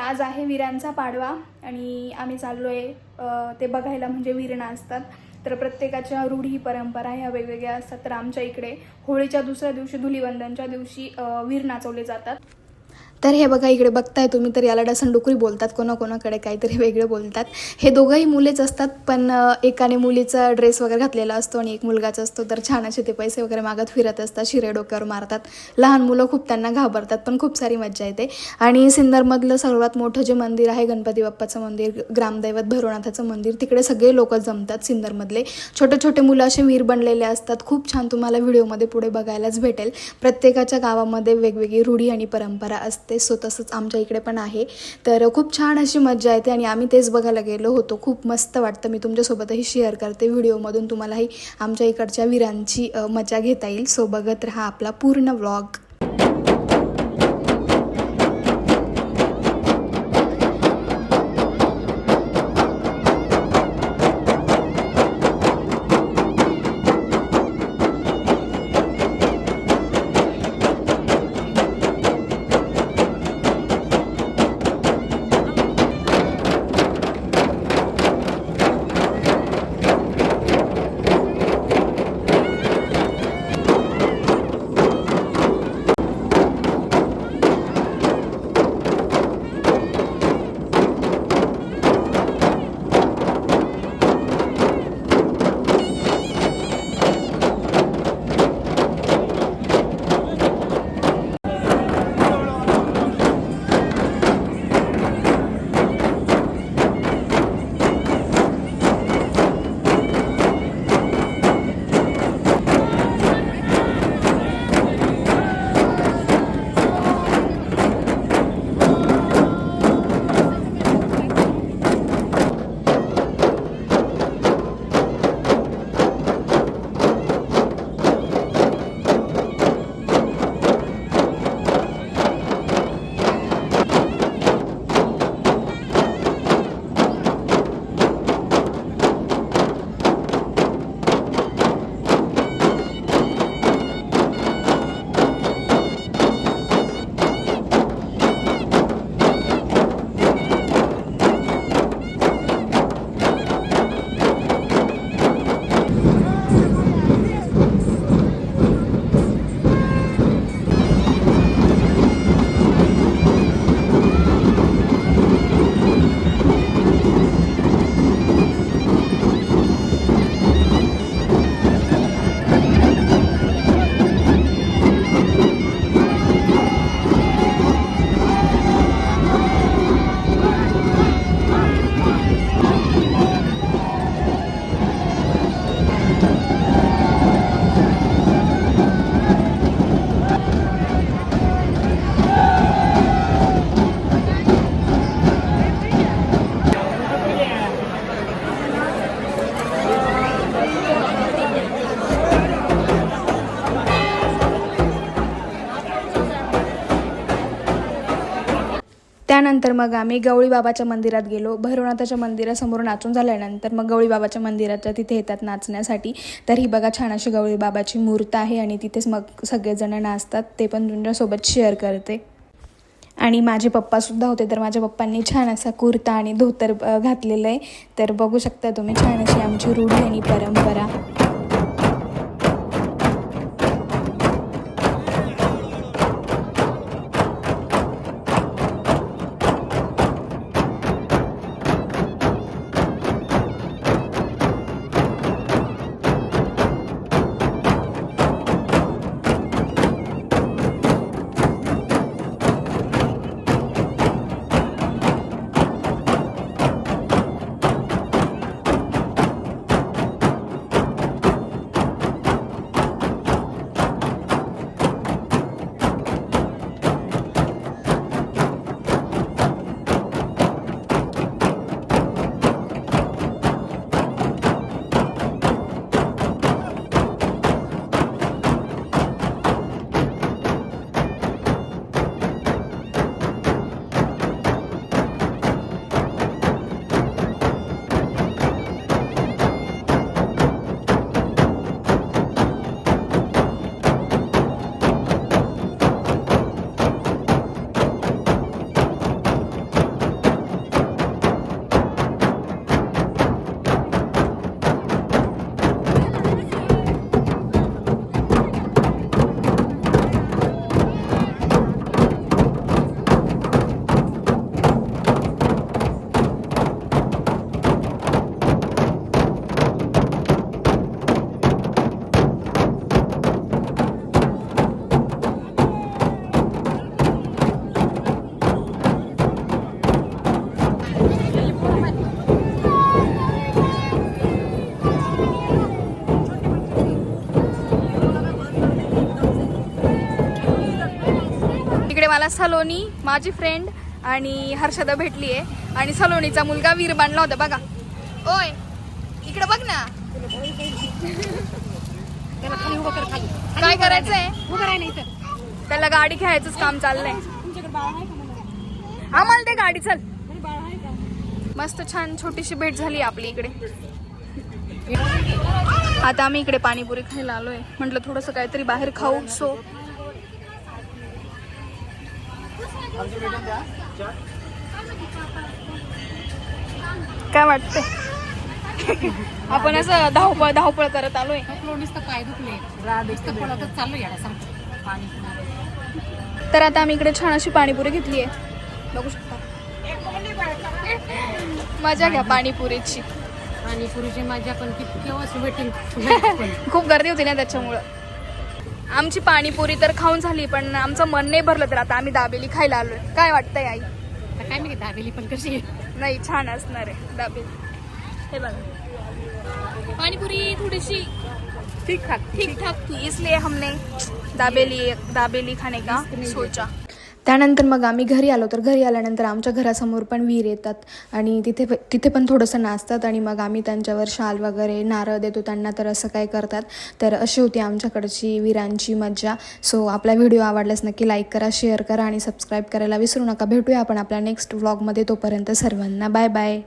आज आहे वीरांचा पाडवा आणि आम्ही चाललो आहे ते बघायला, म्हणजे वीर नाचतात. तर प्रत्येकाच्या रूढी परंपरा ह्या वेगवेगळ्या असतात. तर आमच्या इकडे होळीच्या दुसऱ्या दिवशी, धुलीवंदनच्या दिवशी वीर नाचवले जातात. तर हे बघा, इकडे बघताय तुम्ही, तर याला डसनडुकरी बोलतात, कोणाकोणाकडे काहीतरी वेगळे बोलतात. हे दोघंही मुलेच असतात, पण एकाने मुलीचा ड्रेस वगैरे घातलेला असतो आणि एक मुलगाचा असतो. तर छान असे ते पैसे वगैरे मागत फिरत असतात, शिरे डोक्यावर मारतात. लहान मुलं खूप त्यांना घाबरतात, पण खूप सारी मज्जा येते. आणि सिन्नरमधलं सर्वात मोठं जे मंदिर आहे, गणपती बाप्पाचं मंदिर, ग्रामदैवत भैरवनाथाचं मंदिर, तिकडे सगळे लोक जमतात. सिन्नरमधले छोटे छोटे मुलं असे वीर बनलेले असतात. खूप छान, तुम्हाला व्हिडिओमध्ये पुढे बघायलाच भेटेल. प्रत्येकाच्या गावामध्ये वेगवेगळी रूढी आणि परंपरा असते. सो तसंच आमच्या इकडे पण आहे. तर खूप छान अशी मज्जा येते आणि आम्ही तेच बघायला गेलो होतो. खूप मस्त वाटतं. मी तुमच्यासोबतही शेअर करते व्हिडिओमधून, तुम्हालाही आमच्या इकडच्या वीरांची मजा घेता येईल. सो बघत राहा आपला पूर्ण व्लॉग. त्यानंतर मग आम्ही गवळी बाबाच्या मंदिरात गेलो. भैरवनाथाच्या मंदिरासमोर नाचून झाल्यानंतर मग गवळी बाबाच्या मंदिराच्या तिथे येतात नाचण्यासाठी. तर ही बघा, छान अशी गवळी बाबाची मूर्त आहे आणि तिथेच मग सगळेजण नाचतात. ते पण तुमच्यासोबत शेअर करते. आणि माझे पप्पासुद्धा होते. तर माझ्या पप्पांनी छान असा कुर्ता आणि धोतर घातलेलं आहे. तर बघू शकता तुम्ही, छान अशी आमची रूढी आणि परंपरा. मला सलोनी माझी फ्रेंड आणि हर्षदा भेटली आहे आणि सलोनीचा मुलगा वीर बांधला होता बघा. ओय इकडे बघ ना. काय करायचंय त्याला गाडी खेळायचंच काम चाललंय. आम्हाला ते गाडी चल. मस्त छान छोटीशी भेट झाली आपली इकडे. आता आम्ही इकडे पाणीपुरी खायला आलोय. म्हटलं थोडंसं काहीतरी बाहेर खाऊ. सो काय वाटतंय आपण असं धावपळ करत आलोय. पाय दुखले चालू तर आता आम्ही इकडे छान अशी पाणीपुरी घेतली आहे. बघू शकता. मजा घ्या पाणीपुरीची. पाणीपुरीची मजा पण किती वेटिंग खूप गर्दी होती ना त्याच्यामुळं. आमची पाणीपुरी तर खाऊन झाली पण आमचं मन नाही भरलं तर आता आम्ही दाबेली खायला आलोय. काय वाटतंय आई? काय मी दाबेली पण कशी नाही छान असणार आहे दाबेली. हे बघा पाणीपुरी थोडीशी ठीक ठाक थी इसलिए हमने दाबेली खाने का सोचा. त्यानंतर मग आम्ही घरी आलो. तर घरी आल्यानंतर आमच्या घरासमोर पण वीर येतात आणि तिथे पण थोडंसं नाचतात आणि मग आम्ही त्यांच्यावर शाल वगैरे नारळ देतो त्यांना. तर असं काय करतात. तर अशी होती आमच्याकडची वीरांची मज्जा. सो आपला व्हिडिओ आवडल्यास नक्की लाईक करा, शेअर करा आणि सबस्क्राईब करायला विसरू नका. भेटूया आपण आपल्या नेक्स्ट व्लॉगमध्ये. तोपर्यंत सर्वांना बाय बाय.